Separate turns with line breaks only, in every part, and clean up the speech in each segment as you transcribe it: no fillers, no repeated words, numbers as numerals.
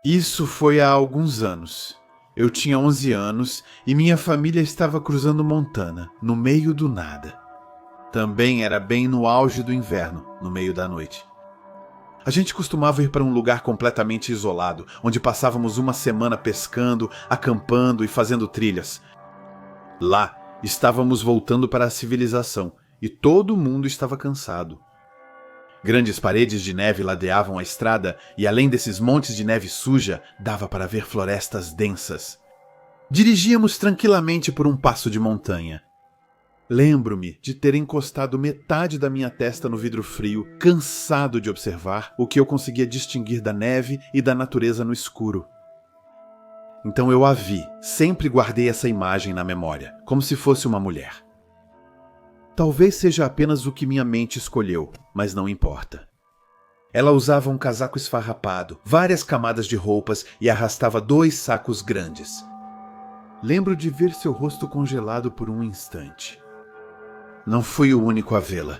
Isso foi há alguns anos. Eu tinha 11 anos e minha família estava cruzando Montana, no meio do nada. Também era bem no auge do inverno, no meio da noite. A gente costumava ir para um lugar completamente isolado, onde passávamos uma semana pescando, acampando e fazendo trilhas. Lá, estávamos voltando para a civilização e todo mundo estava cansado. Grandes paredes de neve ladeavam a estrada e, além desses montes de neve suja, dava para ver florestas densas. Dirigíamos tranquilamente por um passo de montanha. Lembro-me de ter encostado metade da minha testa no vidro frio, cansado de observar o que eu conseguia distinguir da neve e da natureza no escuro. Então eu a vi, sempre guardei essa imagem na memória, como se fosse uma mulher. Talvez seja apenas o que minha mente escolheu, mas não importa. Ela usava um casaco esfarrapado, várias camadas de roupas e arrastava 2 sacos grandes. Lembro de ver seu rosto congelado por um instante. Não fui o único a vê-la.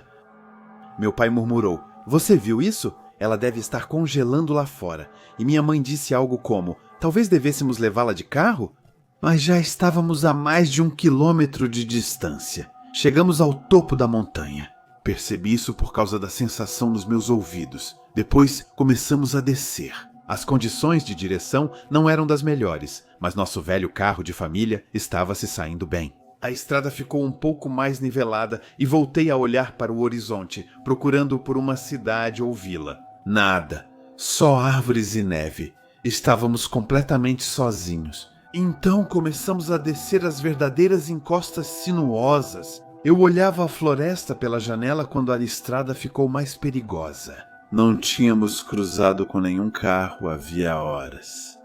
Meu pai murmurou: "Você viu isso? Ela deve estar congelando lá fora." E minha mãe disse algo como: "Talvez devêssemos levá-la de carro?" Mas já estávamos a mais de 1 quilômetro de distância. Chegamos ao topo da montanha. Percebi isso por causa da sensação nos meus ouvidos. Depois começamos a descer. As condições de direção não eram das melhores, mas nosso velho carro de família estava se saindo bem. A estrada ficou um pouco mais nivelada e voltei a olhar para o horizonte, procurando por uma cidade ou vila. Nada. Só árvores e neve. Estávamos completamente sozinhos. Então começamos a descer as verdadeiras encostas sinuosas. Eu olhava a floresta pela janela quando a estrada ficou mais perigosa. Não tínhamos cruzado com nenhum carro havia horas.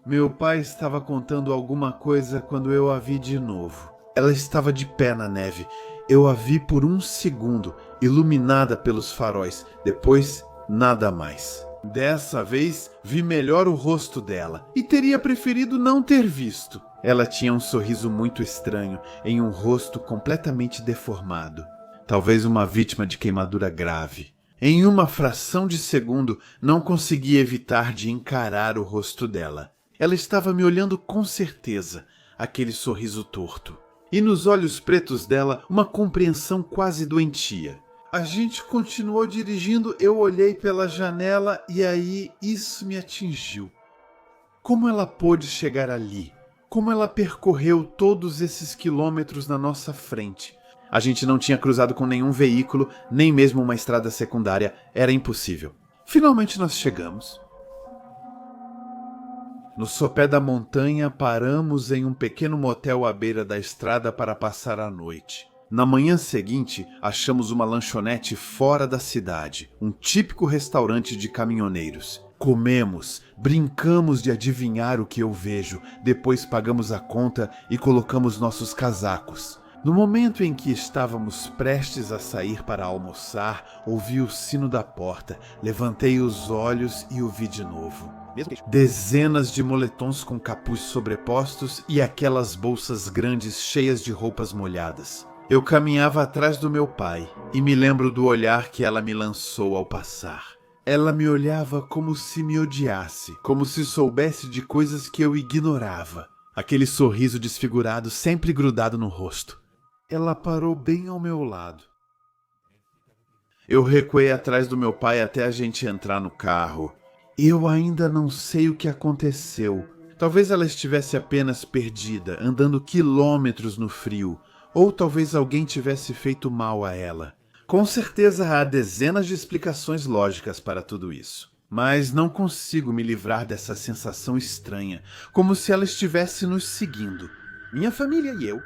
Meu pai estava contando alguma coisa quando eu a vi de novo. Ela estava de pé na neve. Eu a vi por um segundo, iluminada pelos faróis. Depois, nada mais. Dessa vez, vi melhor o rosto dela e teria preferido não ter visto. Ela tinha um sorriso muito estranho em um rosto completamente deformado. Talvez uma vítima de queimadura grave. Em uma fração de segundo, não consegui evitar de encarar o rosto dela. Ela estava me olhando com certeza, aquele sorriso torto. E nos olhos pretos dela, uma compreensão quase doentia. A gente continuou dirigindo, eu olhei pela janela e aí isso me atingiu. Como ela pôde chegar ali? Como ela percorreu todos esses quilômetros na nossa frente? A gente não tinha cruzado com nenhum veículo, nem mesmo uma estrada secundária. Era impossível. Finalmente nós chegamos. No sopé da montanha, paramos em um pequeno motel à beira da estrada para passar a noite. Na manhã seguinte, achamos uma lanchonete fora da cidade, um típico restaurante de caminhoneiros. Comemos, brincamos de adivinhar o que eu vejo, depois pagamos a conta e colocamos nossos casacos. No momento em que estávamos prestes a sair para almoçar, ouvi o sino da porta, levantei os olhos e o vi de novo. Dezenas de moletons com capuz sobrepostos e aquelas bolsas grandes cheias de roupas molhadas. Eu caminhava atrás do meu pai e me lembro do olhar que ela me lançou ao passar. Ela me olhava como se me odiasse, como se soubesse de coisas que eu ignorava. Aquele sorriso desfigurado sempre grudado no rosto. Ela parou bem ao meu lado. Eu recuei atrás do meu pai até a gente entrar no carro. Eu ainda não sei o que aconteceu. Talvez ela estivesse apenas perdida, andando quilômetros no frio. Ou talvez alguém tivesse feito mal a ela. Com certeza há dezenas de explicações lógicas para tudo isso. Mas não consigo me livrar dessa sensação estranha, como se ela estivesse nos seguindo. Minha família e eu.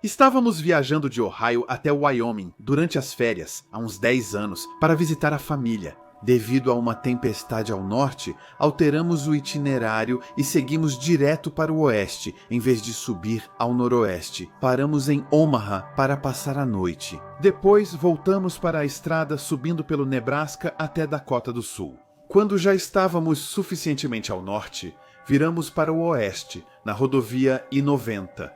Estávamos viajando de Ohio até Wyoming durante as férias, há uns 10 anos, para visitar a família. Devido a uma tempestade ao norte, alteramos o itinerário e seguimos direto para o oeste, em vez de subir ao noroeste. Paramos em Omaha para passar a noite. Depois, voltamos para a estrada subindo pelo Nebraska até Dakota do Sul. Quando já estávamos suficientemente ao norte, viramos para o oeste, na rodovia I-90.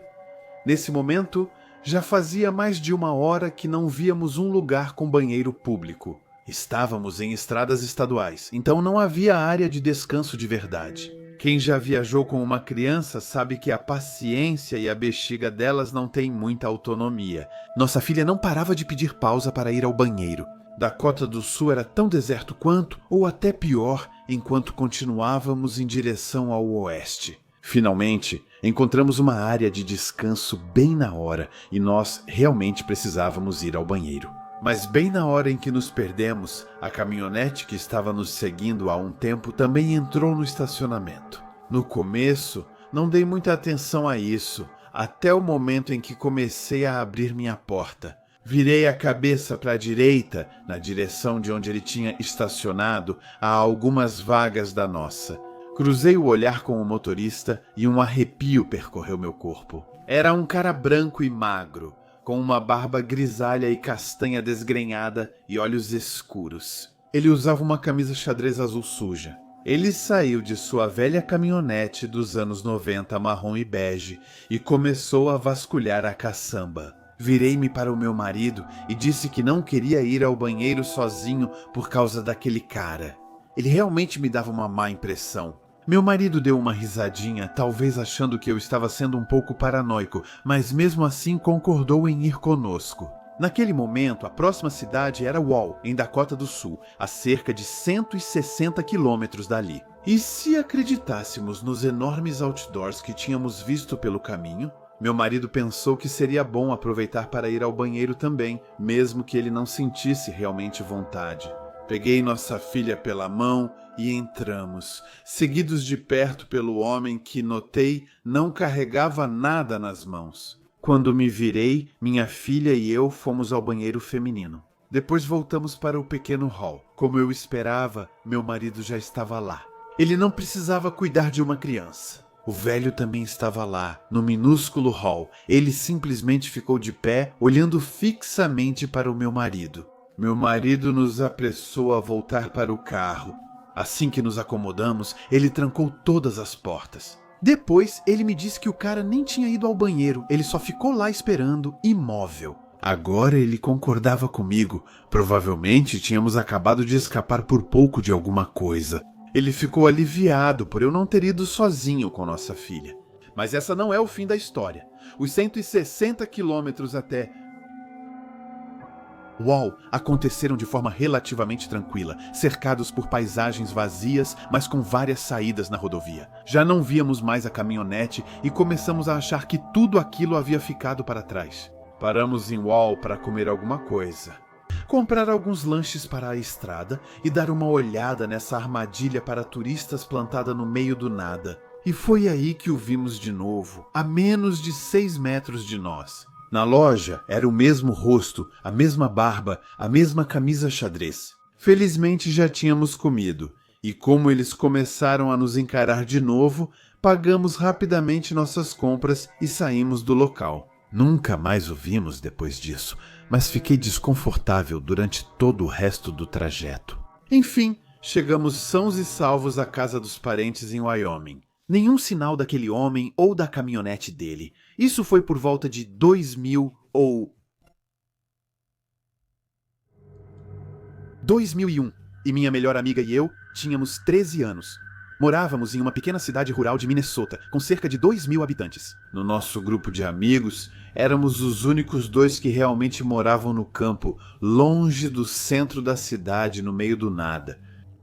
Nesse momento, Já fazia mais de 1 hora que não víamos um lugar com banheiro público. Estávamos em estradas estaduais, então não havia área de descanso de verdade. Quem já viajou com uma criança sabe que a paciência e a bexiga delas não têm muita autonomia. Nossa filha não parava de pedir pausa para ir ao banheiro. Dakota do Sul era tão deserto quanto, ou até pior, enquanto continuávamos em direção ao oeste. Finalmente, encontramos uma área de descanso bem na hora e nós realmente precisávamos ir ao banheiro. Mas bem na hora em que nos perdemos, a caminhonete que estava nos seguindo há um tempo também entrou no estacionamento. No começo, não dei muita atenção a isso, até o momento em que comecei a abrir minha porta. Virei a cabeça para a direita, na direção de onde ele tinha estacionado, a algumas vagas da nossa. Cruzei o olhar com o motorista e um arrepio percorreu meu corpo. Era um cara branco e magro, com uma barba grisalha e castanha desgrenhada e olhos escuros. Ele usava uma camisa xadrez azul suja. Ele saiu de sua velha caminhonete dos anos 90 marrom e bege e começou a vasculhar a caçamba. Virei-me para o meu marido e disse que não queria ir ao banheiro sozinho por causa daquele cara. Ele realmente me dava uma má impressão. Meu marido deu uma risadinha, talvez achando que eu estava sendo um pouco paranoico, mas mesmo assim concordou em ir conosco. Naquele momento, a próxima cidade era Wall, em Dakota do Sul, a cerca de 160 quilômetros dali. E se acreditássemos nos enormes outdoors que tínhamos visto pelo caminho, meu marido pensou que seria bom aproveitar para ir ao banheiro também, mesmo que ele não sentisse realmente vontade. Peguei nossa filha pela mão e entramos, seguidos de perto pelo homem que, notei, não carregava nada nas mãos. Quando me virei, minha filha e eu fomos ao banheiro feminino. Depois voltamos para o pequeno hall. Como eu esperava, meu marido já estava lá. Ele não precisava cuidar de uma criança. O velho também estava lá, no minúsculo hall. Ele simplesmente ficou de pé, olhando fixamente para o meu marido. Meu marido nos apressou a voltar para o carro. Assim que nos acomodamos, ele trancou todas as portas. Depois, ele me disse que o cara nem tinha ido ao banheiro, ele só ficou lá esperando, imóvel. Agora ele concordava comigo. Provavelmente tínhamos acabado de escapar por pouco de alguma coisa. Ele ficou aliviado por eu não ter ido sozinho com nossa filha. Mas essa não é o fim da história. Os 160 quilômetros até Wall aconteceram de forma relativamente tranquila, cercados por paisagens vazias, mas com várias saídas na rodovia. Já não víamos mais a caminhonete e começamos a achar que tudo aquilo havia ficado para trás. Paramos em Wall para comer alguma coisa, comprar alguns lanches para a estrada e dar uma olhada nessa armadilha para turistas plantada no meio do nada. E foi aí que o vimos de novo, a menos de 6 metros de nós. Na loja era o mesmo rosto, a mesma barba, a mesma camisa xadrez. Felizmente já tínhamos comido, e como eles começaram a nos encarar de novo, pagamos rapidamente nossas compras e saímos do local. Nunca mais o vimos depois disso, mas fiquei desconfortável durante todo o resto do trajeto. Enfim, chegamos sãos e salvos à casa dos parentes em Wyoming. Nenhum sinal daquele homem ou da caminhonete dele. Isso foi por volta de 2000 ou 2001, e minha melhor amiga e eu tínhamos 13 anos. Morávamos em uma pequena cidade rural de Minnesota, com cerca de 2.000 habitantes. No nosso grupo de amigos, éramos os únicos 2 que realmente moravam no campo, longe do centro da cidade, no meio do nada.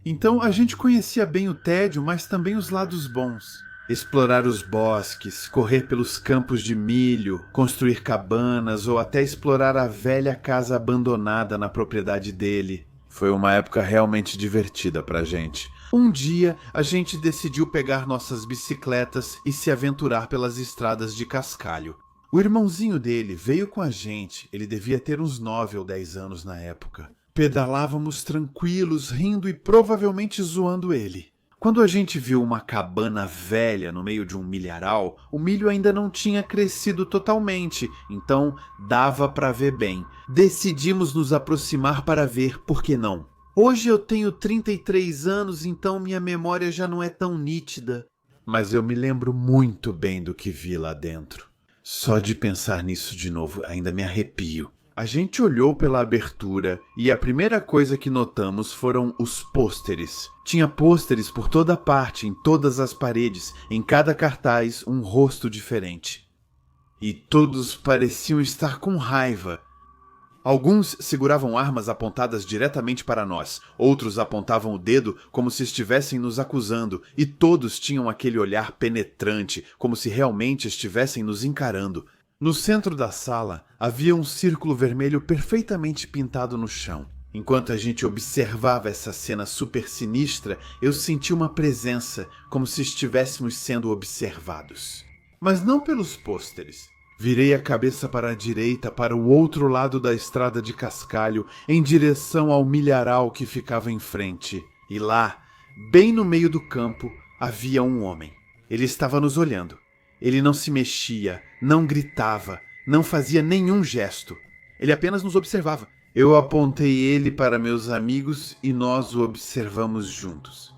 Então a gente conhecia bem o tédio, mas também os lados bons. Explorar os bosques, correr pelos campos de milho, construir cabanas ou até explorar a velha casa abandonada na propriedade dele. Foi uma época realmente divertida pra gente. Um dia, a gente decidiu pegar nossas bicicletas e se aventurar pelas estradas de cascalho. O irmãozinho dele veio com a gente, ele devia ter uns 9 ou 10 anos na época. Pedalávamos tranquilos, rindo e provavelmente zoando ele. Quando a gente viu uma cabana velha no meio de um milharal, o milho ainda não tinha crescido totalmente, então dava para ver bem. Decidimos nos aproximar para ver, por que não? Hoje eu tenho 33 anos, então minha memória já não é tão nítida. Mas eu me lembro muito bem do que vi lá dentro. Só de pensar nisso de novo ainda me arrepio. A gente olhou pela abertura e a primeira coisa que notamos foram os pôsteres. Tinha pôsteres por toda parte, em todas as paredes, em cada cartaz um rosto diferente. E todos pareciam estar com raiva. Alguns seguravam armas apontadas diretamente para nós, outros apontavam o dedo como se estivessem nos acusando, e todos tinham aquele olhar penetrante, como se realmente estivessem nos encarando. No centro da sala havia um círculo vermelho perfeitamente pintado no chão. Enquanto a gente observava essa cena super sinistra, eu senti uma presença, como se estivéssemos sendo observados. Mas não pelos pôsteres. Virei a cabeça para a direita, para o outro lado da estrada de cascalho, em direção ao milharal que ficava em frente. E lá, bem no meio do campo, havia um homem. Ele estava nos olhando. Ele não se mexia, não gritava, não fazia nenhum gesto. Ele apenas nos observava. Eu apontei ele para meus amigos e nós o observamos juntos.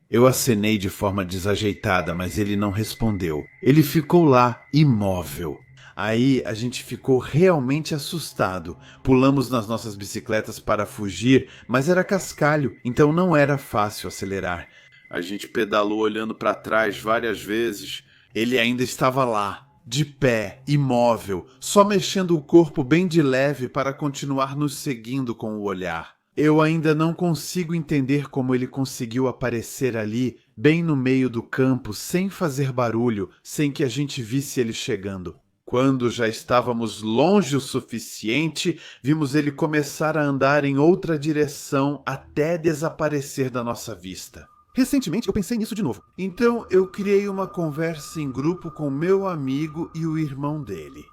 Eu acenei de forma desajeitada, mas ele não respondeu. Ele ficou lá, imóvel. Aí a gente ficou realmente assustado. Pulamos nas nossas bicicletas para fugir, mas era cascalho, então não era fácil acelerar. A gente pedalou olhando para trás várias vezes. Ele ainda estava lá, de pé, imóvel, só mexendo o corpo bem de leve para continuar nos seguindo com o olhar. Eu ainda não consigo entender como ele conseguiu aparecer ali, bem no meio do campo, sem fazer barulho, sem que a gente visse ele chegando. Quando já estávamos longe o suficiente, vimos ele começar a andar em outra direção até desaparecer da nossa vista. Recentemente eu pensei nisso de novo. Então eu criei uma conversa em grupo com meu amigo e o irmão dele.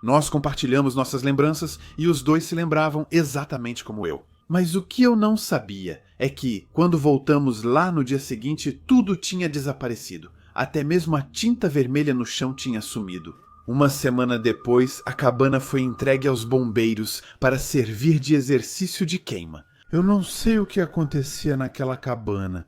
Nós compartilhamos nossas lembranças e os dois se lembravam exatamente como eu. Mas o que eu não sabia é que, quando voltamos lá no dia seguinte, tudo tinha desaparecido. Até mesmo a tinta vermelha no chão tinha sumido. Uma semana depois, a cabana foi entregue aos bombeiros para servir de exercício de queima. Eu não sei o que acontecia naquela cabana.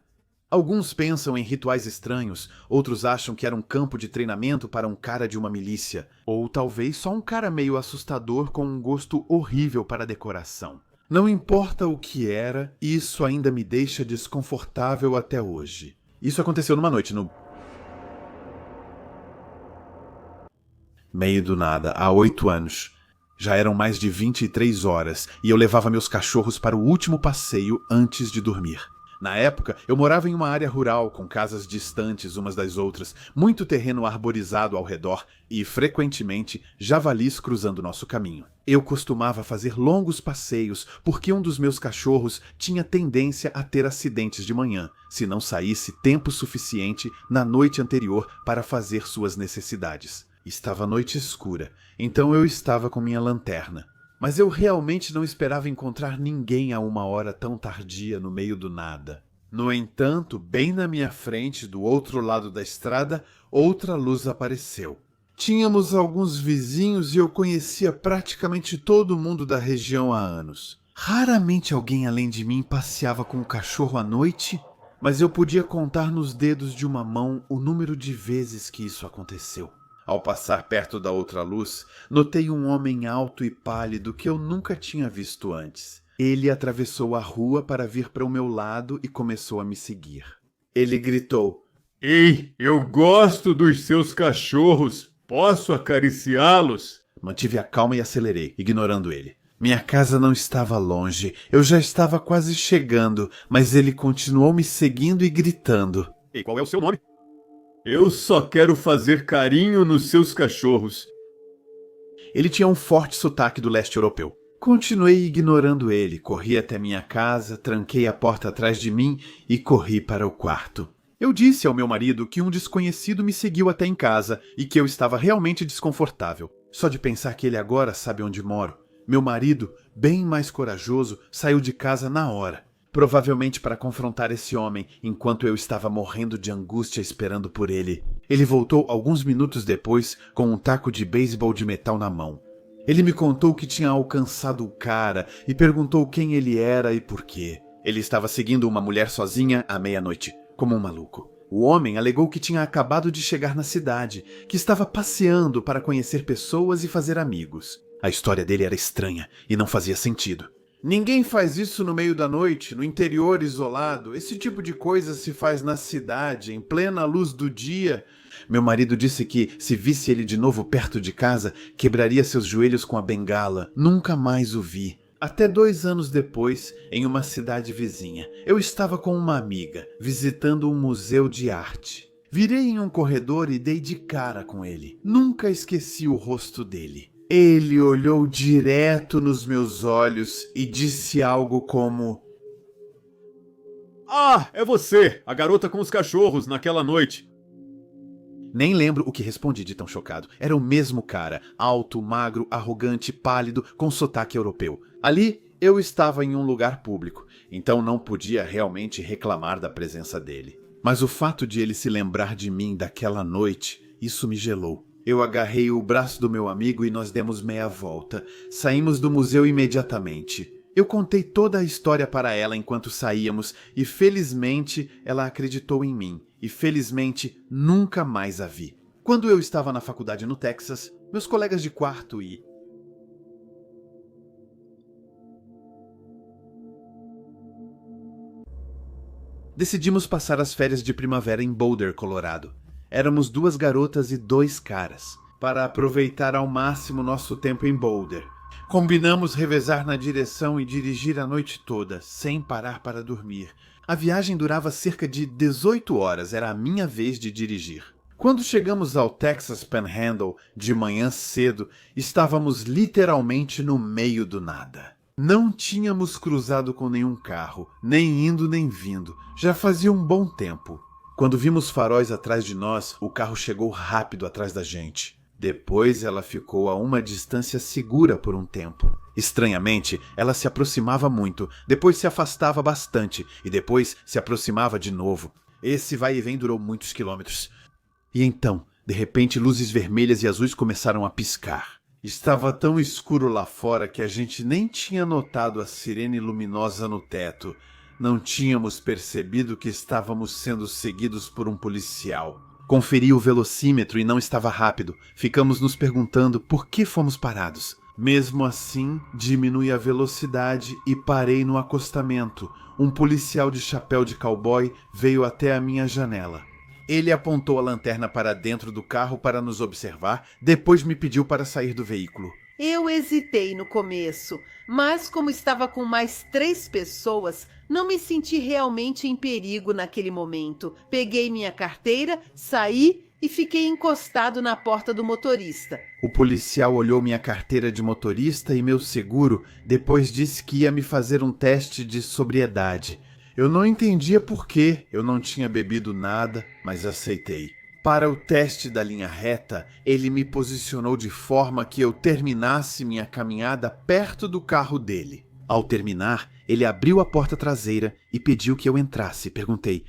Alguns pensam em rituais estranhos, outros acham que era um campo de treinamento para um cara de uma milícia. Ou talvez só um cara meio assustador com um gosto horrível para decoração. Não importa o que era, isso ainda me deixa desconfortável até hoje. Isso aconteceu numa noite, no meio do nada, há 8 anos. Já eram mais de 23 horas e eu levava meus cachorros para o último passeio antes de dormir. Na época, eu morava em uma área rural com casas distantes umas das outras, muito terreno arborizado ao redor e, frequentemente, javalis cruzando nosso caminho. Eu costumava fazer longos passeios porque um dos meus cachorros tinha tendência a ter acidentes de manhã, se não saísse tempo suficiente na noite anterior para fazer suas necessidades. Estava noite escura, então eu estava com minha lanterna. Mas eu realmente não esperava encontrar ninguém a uma hora tão tardia no meio do nada. No entanto, bem na minha frente, do outro lado da estrada, outra luz apareceu. Tínhamos alguns vizinhos e eu conhecia praticamente todo mundo da região há anos. Raramente alguém além de mim passeava com o cachorro à noite, mas eu podia contar nos dedos de uma mão o número de vezes que isso aconteceu. Ao passar perto da outra luz, notei um homem alto e pálido que eu nunca tinha visto antes. Ele atravessou a rua para vir para o meu lado e começou a me seguir. Ele gritou:
Ei, eu gosto dos seus cachorros. Posso acariciá-los?
Mantive a calma e acelerei, ignorando ele. Minha casa não estava longe. Eu já estava quase chegando, mas ele continuou me seguindo e gritando.
E qual é o seu nome? Eu só quero fazer carinho nos seus cachorros.
Ele tinha um forte sotaque do leste europeu. Continuei ignorando ele, corri até minha casa, tranquei a porta atrás de mim e corri para o quarto. Eu disse ao meu marido que um desconhecido me seguiu até em casa e que eu estava realmente desconfortável. Só de pensar que ele agora sabe onde moro. Meu marido, bem mais corajoso, saiu de casa na hora. Provavelmente para confrontar esse homem, enquanto eu estava morrendo de angústia esperando por ele. Ele voltou alguns minutos depois com um taco de beisebol de metal na mão. Ele me contou que tinha alcançado o cara e perguntou quem ele era e por quê. Ele estava seguindo uma mulher sozinha à meia-noite, como um maluco. O homem alegou que tinha acabado de chegar na cidade, que estava passeando para conhecer pessoas e fazer amigos. A história dele era estranha e não fazia sentido. Ninguém faz isso no meio da noite, no interior isolado. Esse tipo de coisa se faz na cidade, em plena luz do dia. Meu marido disse que, se visse ele de novo perto de casa, quebraria seus joelhos com a bengala. Nunca mais o vi. Até 2 anos depois, em uma cidade vizinha, eu estava com uma amiga, visitando um museu de arte. Virei em um corredor e dei de cara com ele. Nunca esqueci o rosto dele. Ele olhou direto nos meus olhos e disse algo como:
Ah, é você, a garota com os cachorros, naquela noite.
Nem lembro o que respondi de tão chocado. Era o mesmo cara, alto, magro, arrogante, pálido, com sotaque europeu. Ali, eu estava em um lugar público, então não podia realmente reclamar da presença dele. Mas o fato de ele se lembrar de mim daquela noite, isso me gelou. Eu agarrei o braço do meu amigo e nós demos meia volta. Saímos do museu imediatamente. Eu contei toda a história para ela enquanto saíamos e felizmente ela acreditou em mim. E felizmente nunca mais a vi. Quando eu estava na faculdade no Texas, meus colegas de quarto decidimos passar as férias de primavera em Boulder, Colorado. Éramos 2 garotas e 2 caras, para aproveitar ao máximo nosso tempo em Boulder. Combinamos revezar na direção e dirigir a noite toda, sem parar para dormir. A viagem durava cerca de 18 horas, era a minha vez de dirigir. Quando chegamos ao Texas Panhandle, de manhã cedo, estávamos literalmente no meio do nada. Não tínhamos cruzado com nenhum carro, nem indo nem vindo. Já fazia um bom tempo. Quando vimos faróis atrás de nós, o carro chegou rápido atrás da gente. Depois ela ficou a uma distância segura por um tempo. Estranhamente, ela se aproximava muito, depois se afastava bastante e depois se aproximava de novo. Esse vai e vem durou muitos quilômetros. E então, de repente, luzes vermelhas e azuis começaram a piscar. Estava tão escuro lá fora que a gente nem tinha notado a sirene luminosa no teto. Não tínhamos percebido que estávamos sendo seguidos por um policial. Conferi o velocímetro e não estava rápido. Ficamos nos perguntando por que fomos parados. Mesmo assim, diminui a velocidade e parei no acostamento. Um policial de chapéu de cowboy veio até a minha janela. Ele apontou a lanterna para dentro do carro para nos observar, depois me pediu para sair do veículo.
Eu hesitei no começo, mas como estava com mais 3 pessoas, não me senti realmente em perigo naquele momento. Peguei minha carteira, saí e fiquei encostado na porta do motorista.
O policial olhou minha carteira de motorista e meu seguro, depois disse que ia me fazer um teste de sobriedade. Eu não entendia por quê, eu não tinha bebido nada, mas aceitei. Para o teste da linha reta, ele me posicionou de forma que eu terminasse minha caminhada perto do carro dele. Ao terminar, ele abriu a porta traseira e pediu que eu entrasse. Perguntei: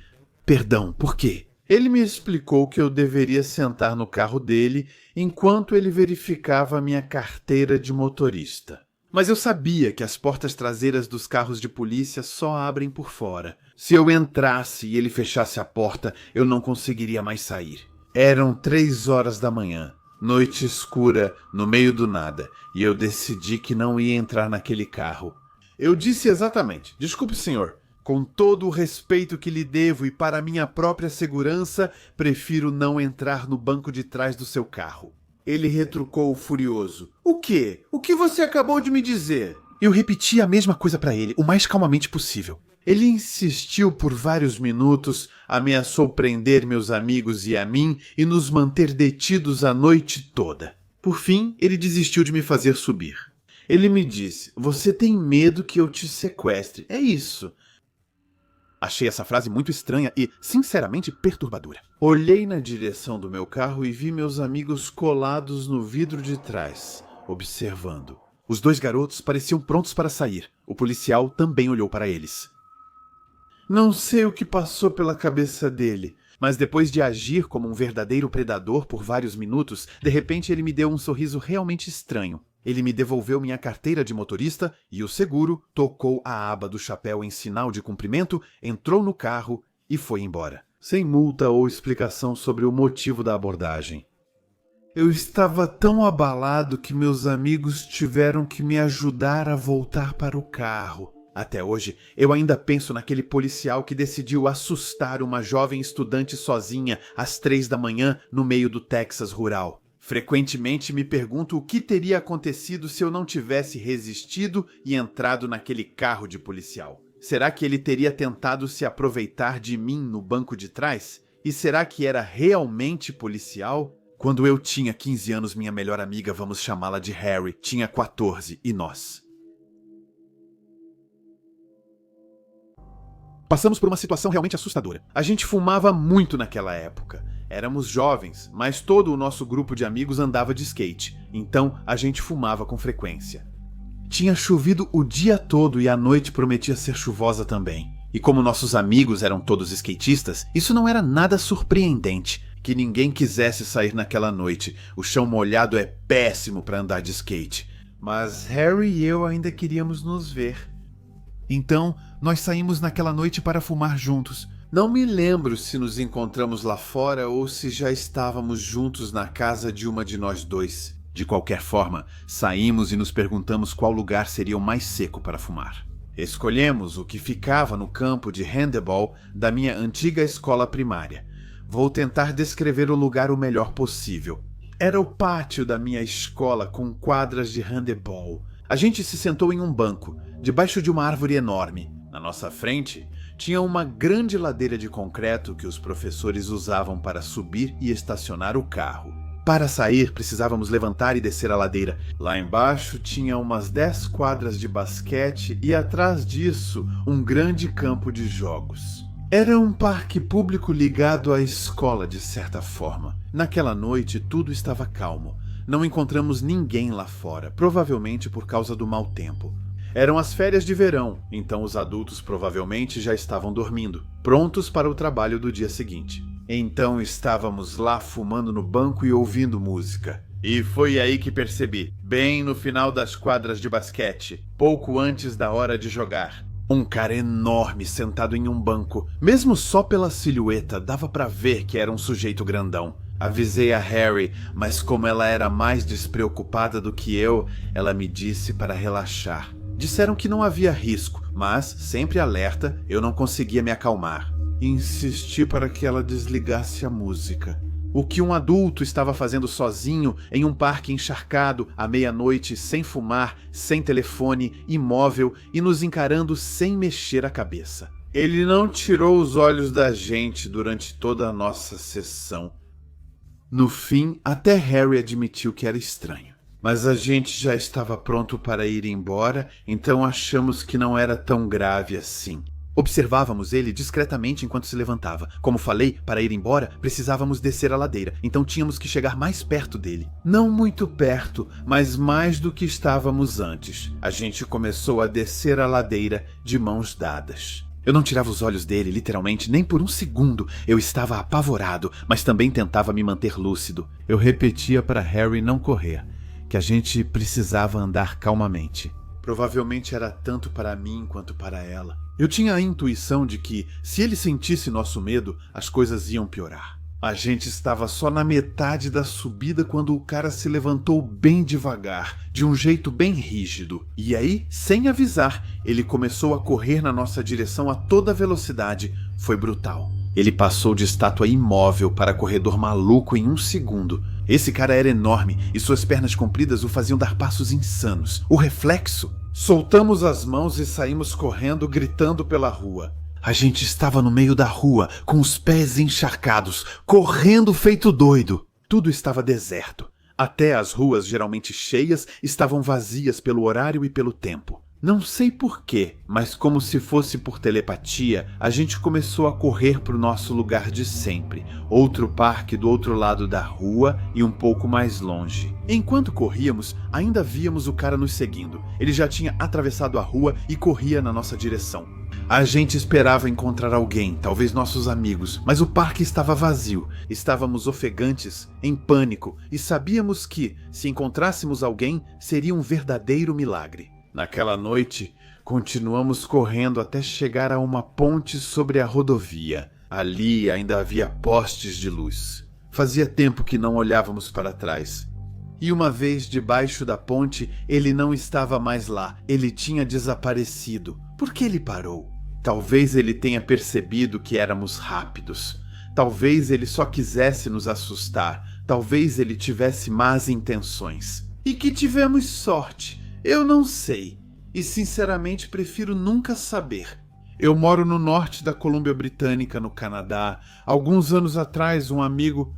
"Perdão, por quê?" Ele me explicou que eu deveria sentar no carro dele enquanto ele verificava minha carteira de motorista. Mas eu sabia que as portas traseiras dos carros de polícia só abrem por fora. Se eu entrasse e ele fechasse a porta, eu não conseguiria mais sair. Eram 3 horas da manhã, noite escura, no meio do nada, e eu decidi que não ia entrar naquele carro. Eu disse exatamente: "Desculpe, senhor. Com todo o respeito que lhe devo e para minha própria segurança, prefiro não entrar no banco de trás do seu carro." Ele retrucou furioso: "O quê? O que você acabou de me dizer?" Eu repeti a mesma coisa para ele, o mais calmamente possível. Ele insistiu por vários minutos, ameaçou prender meus amigos e a mim e nos manter detidos a noite toda. Por fim, ele desistiu de me fazer subir. Ele me disse: "Você tem medo que eu te sequestre, é isso." Achei essa frase muito estranha e, sinceramente, perturbadora. Olhei na direção do meu carro e vi meus amigos colados no vidro de trás, observando. Os 2 garotos pareciam prontos para sair. O policial também olhou para eles. Não sei o que passou pela cabeça dele, mas depois de agir como um verdadeiro predador por vários minutos, de repente ele me deu um sorriso realmente estranho. Ele me devolveu minha carteira de motorista e o seguro, tocou a aba do chapéu em sinal de cumprimento, entrou no carro e foi embora. sem multa ou explicação sobre o motivo da abordagem. Eu estava tão abalado que meus amigos tiveram que me ajudar a voltar para o carro. Até hoje, eu ainda penso naquele policial que decidiu assustar uma jovem estudante sozinha às 3 da manhã no meio do Texas rural. Frequentemente me pergunto o que teria acontecido se eu não tivesse resistido e entrado naquele carro de policial. Será que ele teria tentado se aproveitar de mim no banco de trás? E será que era realmente policial? Quando eu tinha 15 anos, minha melhor amiga, vamos chamá-la de Harry, tinha 14 e nós. Passamos por uma situação realmente assustadora. A gente fumava muito naquela época. Éramos jovens, mas todo o nosso grupo de amigos andava de skate, então a gente fumava com frequência. Tinha chovido o dia todo e a noite prometia ser chuvosa também. E como nossos amigos eram todos skatistas, isso não era nada surpreendente que ninguém quisesse sair naquela noite. O chão molhado é péssimo para andar de skate. Mas Harry e eu ainda queríamos nos ver. Então, nós saímos naquela noite para fumar juntos. Não me lembro se nos encontramos lá fora ou se já estávamos juntos na casa de uma de nós dois. De qualquer forma, saímos e nos perguntamos qual lugar seria o mais seco para fumar. Escolhemos o que ficava no campo de handebol da minha antiga escola primária. Vou tentar descrever o lugar o melhor possível. Era o pátio da minha escola com quadras de handebol. A gente se sentou em um banco, debaixo de uma árvore enorme. Na nossa frente, tinha uma grande ladeira de concreto que os professores usavam para subir e estacionar o carro. Para sair, precisávamos levantar e descer a ladeira. Lá embaixo tinha umas 10 quadras de basquete e atrás disso, um grande campo de jogos. Era um parque público ligado à escola, de certa forma. Naquela noite, tudo estava calmo. Não encontramos ninguém lá fora, provavelmente por causa do mau tempo. Eram as férias de verão, então os adultos provavelmente já estavam dormindo, prontos para o trabalho do dia seguinte. Então estávamos lá fumando no banco e ouvindo música. E foi aí que percebi, bem no final das quadras de basquete, pouco antes da hora de jogar, um cara enorme sentado em um banco. Mesmo só pela silhueta, dava para ver que era um sujeito grandão. Avisei a Harry, mas como ela era mais despreocupada do que eu, ela me disse para relaxar. Disseram que não havia risco, mas, sempre alerta, eu não conseguia me acalmar. Insisti para que ela desligasse a música. O que um adulto estava fazendo sozinho em um parque encharcado à meia-noite, sem fumar, sem telefone, imóvel e nos encarando sem mexer a cabeça. Ele não tirou os olhos da gente durante toda a nossa sessão. No fim, até Harry admitiu que era estranho. Mas a gente já estava pronto para ir embora, então achamos que não era tão grave assim. Observávamos ele discretamente enquanto se levantava. Como falei, para ir embora, precisávamos descer a ladeira, então tínhamos que chegar mais perto dele. Não muito perto, mas mais do que estávamos antes. A gente começou a descer a ladeira de mãos dadas. Eu não tirava os olhos dele, literalmente, nem por um segundo. Eu estava apavorado, mas também tentava me manter lúcido. Eu repetia para Harry não correr, que a gente precisava andar calmamente. Provavelmente era tanto para mim quanto para ela. Eu tinha a intuição de que, se ele sentisse nosso medo, as coisas iam piorar. A gente estava só na metade da subida quando o cara se levantou bem devagar, de um jeito bem rígido. E aí, sem avisar, ele começou a correr na nossa direção a toda velocidade. Foi brutal. Ele passou de estátua imóvel para corredor maluco em um segundo. Esse cara era enorme e suas pernas compridas o faziam dar passos insanos. O reflexo. Soltamos as mãos e saímos correndo, gritando pela rua. A gente estava no meio da rua, com os pés encharcados, correndo feito doido. Tudo estava deserto. Até as ruas, geralmente cheias, estavam vazias pelo horário e pelo tempo. Não sei porquê, mas como se fosse por telepatia, a gente começou a correr para o nosso lugar de sempre, outro parque do outro lado da rua e um pouco mais longe. Enquanto corríamos, ainda víamos o cara nos seguindo. Ele já tinha atravessado a rua e corria na nossa direção. A gente esperava encontrar alguém, talvez nossos amigos, mas o parque estava vazio. Estávamos ofegantes, em pânico, e sabíamos que, se encontrássemos alguém, seria um verdadeiro milagre. Naquela noite, continuamos correndo até chegar a uma ponte sobre a rodovia. Ali ainda havia postes de luz. Fazia tempo que não olhávamos para trás. E uma vez debaixo da ponte, ele não estava mais lá. Ele tinha desaparecido. Por que ele parou? Talvez ele tenha percebido que éramos rápidos. Talvez ele só quisesse nos assustar. Talvez ele tivesse más intenções. E que tivemos sorte. Eu não sei. E sinceramente prefiro nunca saber. Eu moro no norte da Colômbia Britânica, no Canadá. Alguns anos atrás, um amigo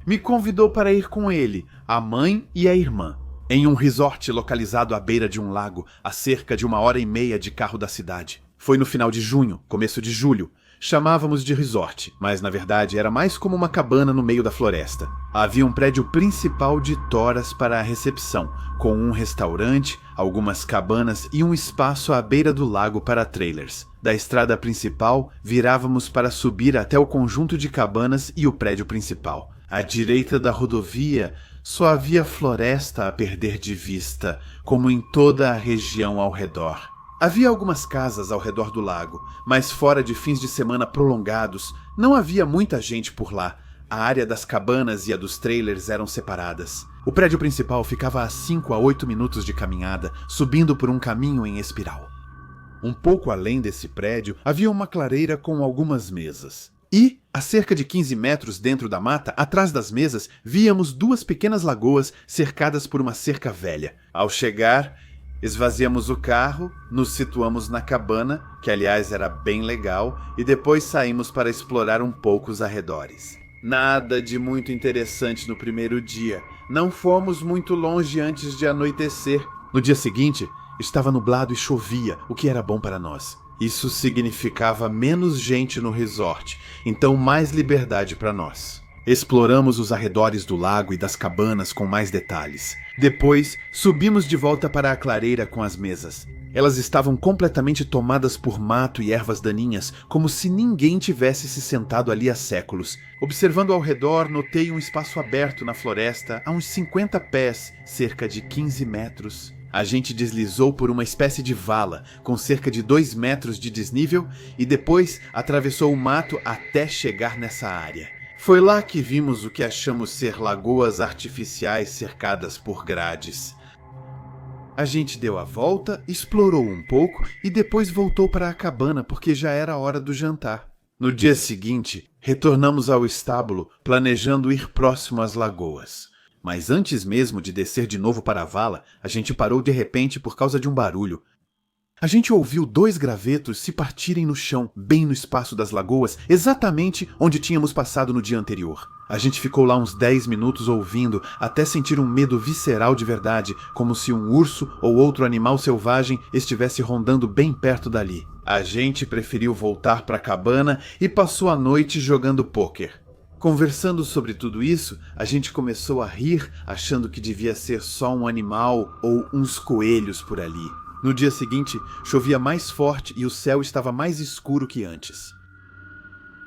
me convidou para ir com ele, a mãe e a irmã, em um resort localizado à beira de um lago, a cerca de 1h30 de carro da cidade. Foi no final de junho, começo de julho. Chamávamos de resort, mas na verdade era mais como uma cabana no meio da floresta. Havia um prédio principal de toras para a recepção, com um restaurante, algumas cabanas e um espaço à beira do lago para trailers. Da estrada principal, virávamos para subir até o conjunto de cabanas e o prédio principal. À direita da rodovia, só havia floresta a perder de vista, como em toda a região ao redor. Havia algumas casas ao redor do lago, mas fora de fins de semana prolongados, não havia muita gente por lá. A área das cabanas e a dos trailers eram separadas. O prédio principal ficava a 5 a 8 minutos de caminhada, subindo por um caminho em espiral. Um pouco além desse prédio, havia uma clareira com algumas mesas. E, a cerca de 15 metros dentro da mata, atrás das mesas, víamos 2 pequenas lagoas cercadas por uma cerca velha. Ao chegar, esvaziamos o carro, nos situamos na cabana, que aliás era bem legal, e depois saímos para explorar um pouco os arredores. Nada de muito interessante no primeiro dia. Não fomos muito longe antes de anoitecer. No dia seguinte, estava nublado e chovia, o que era bom para nós. Isso significava menos gente no resort, então mais liberdade para nós. Exploramos os arredores do lago e das cabanas com mais detalhes. Depois, subimos de volta para a clareira com as mesas. Elas estavam completamente tomadas por mato e ervas daninhas, como se ninguém tivesse se sentado ali há séculos. Observando ao redor, notei um espaço aberto na floresta a uns 50 pés, cerca de 15 metros. A gente deslizou por uma espécie de vala, com cerca de 2 metros de desnível, e depois atravessou o mato até chegar nessa área. Foi lá que vimos o que achamos ser lagoas artificiais cercadas por grades. A gente deu a volta, explorou um pouco e depois voltou para a cabana porque já era hora do jantar. No dia seguinte, retornamos ao estábulo, planejando ir próximo às lagoas. Mas antes mesmo de descer de novo para a vala, a gente parou de repente por causa de um barulho. A gente ouviu 2 gravetos se partirem no chão, bem no espaço das lagoas, exatamente onde tínhamos passado no dia anterior. A gente ficou lá uns 10 minutos ouvindo, até sentir um medo visceral de verdade, como se um urso ou outro animal selvagem estivesse rondando bem perto dali. A gente preferiu voltar para a cabana e passou a noite jogando pôquer. Conversando sobre tudo isso, a gente começou a rir, achando que devia ser só um animal ou uns coelhos por ali. No dia seguinte, chovia mais forte e o céu estava mais escuro que antes.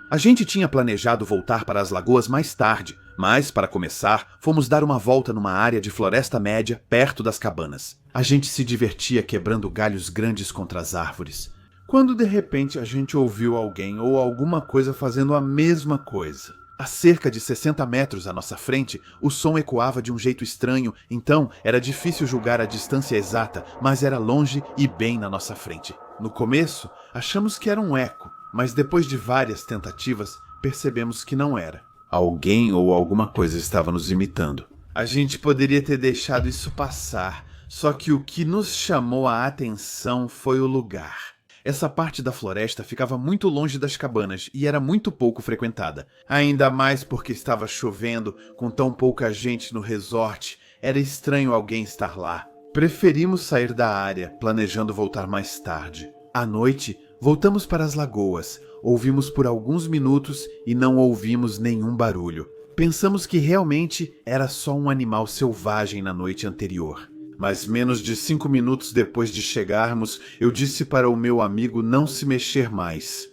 A gente tinha planejado voltar para as lagoas mais tarde, mas, para começar, fomos dar uma volta numa área de floresta média, perto das cabanas. A gente se divertia quebrando galhos grandes contra as árvores. Quando de repente a gente ouviu alguém ou alguma coisa fazendo a mesma coisa. A cerca de 60 metros à nossa frente, o som ecoava de um jeito estranho, então era difícil julgar a distância exata, mas era longe e bem na nossa frente. No começo, achamos que era um eco, mas depois de várias tentativas, percebemos que não era. Alguém ou alguma coisa estava nos imitando. A gente poderia ter deixado isso passar, só que o que nos chamou a atenção foi o lugar. Essa parte da floresta ficava muito longe das cabanas e era muito pouco frequentada. Ainda mais porque estava chovendo, com tão pouca gente no resort. Era estranho alguém estar lá. Preferimos sair da área, planejando voltar mais tarde. À noite, voltamos para as lagoas. Ouvimos por alguns minutos e não ouvimos nenhum barulho. Pensamos que realmente era só um animal selvagem na noite anterior. Mas menos de 5 minutos depois de chegarmos, eu disse para o meu amigo não se mexer mais.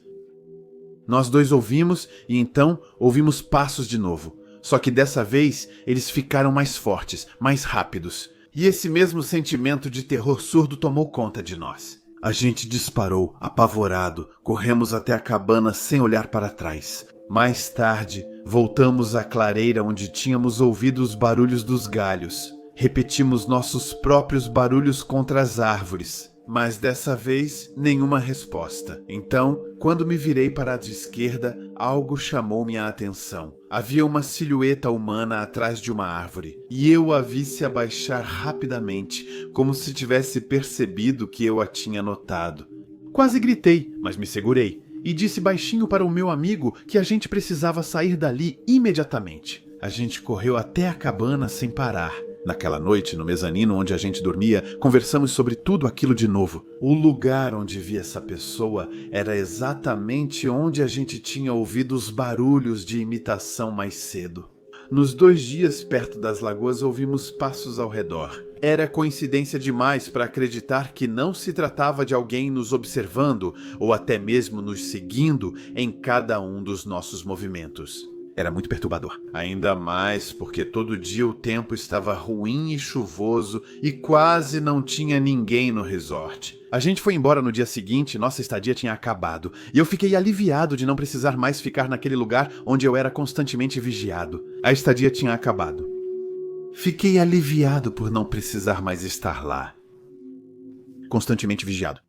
Nós dois ouvimos e então ouvimos passos de novo. Só que dessa vez eles ficaram mais fortes, mais rápidos. E esse mesmo sentimento de terror surdo tomou conta de nós. A gente disparou, apavorado, corremos até a cabana sem olhar para trás. Mais tarde, voltamos à clareira onde tínhamos ouvido os barulhos dos galhos. Repetimos nossos próprios barulhos contra as árvores, mas dessa vez nenhuma resposta. Então, quando me virei para a esquerda, algo chamou minha atenção. Havia uma silhueta humana atrás de uma árvore, e eu a vi se abaixar rapidamente, como se tivesse percebido que eu a tinha notado. Quase gritei, mas me segurei, e disse baixinho para o meu amigo que a gente precisava sair dali imediatamente. A gente correu até a cabana sem parar. Naquela noite, no mezanino onde a gente dormia, conversamos sobre tudo aquilo de novo. O lugar onde vi essa pessoa era exatamente onde a gente tinha ouvido os barulhos de imitação mais cedo. Nos 2 dias perto das lagoas ouvimos passos ao redor. Era coincidência demais para acreditar que não se tratava de alguém nos observando ou até mesmo nos seguindo em cada um dos nossos movimentos. Era muito perturbador. Ainda mais porque todo dia o tempo estava ruim e chuvoso e quase não tinha ninguém no resort. A gente foi embora no dia seguinte, nossa estadia tinha acabado, e eu fiquei aliviado de não precisar mais ficar naquele lugar onde eu era constantemente vigiado. A estadia tinha acabado. Fiquei aliviado por não precisar mais estar lá. Constantemente vigiado.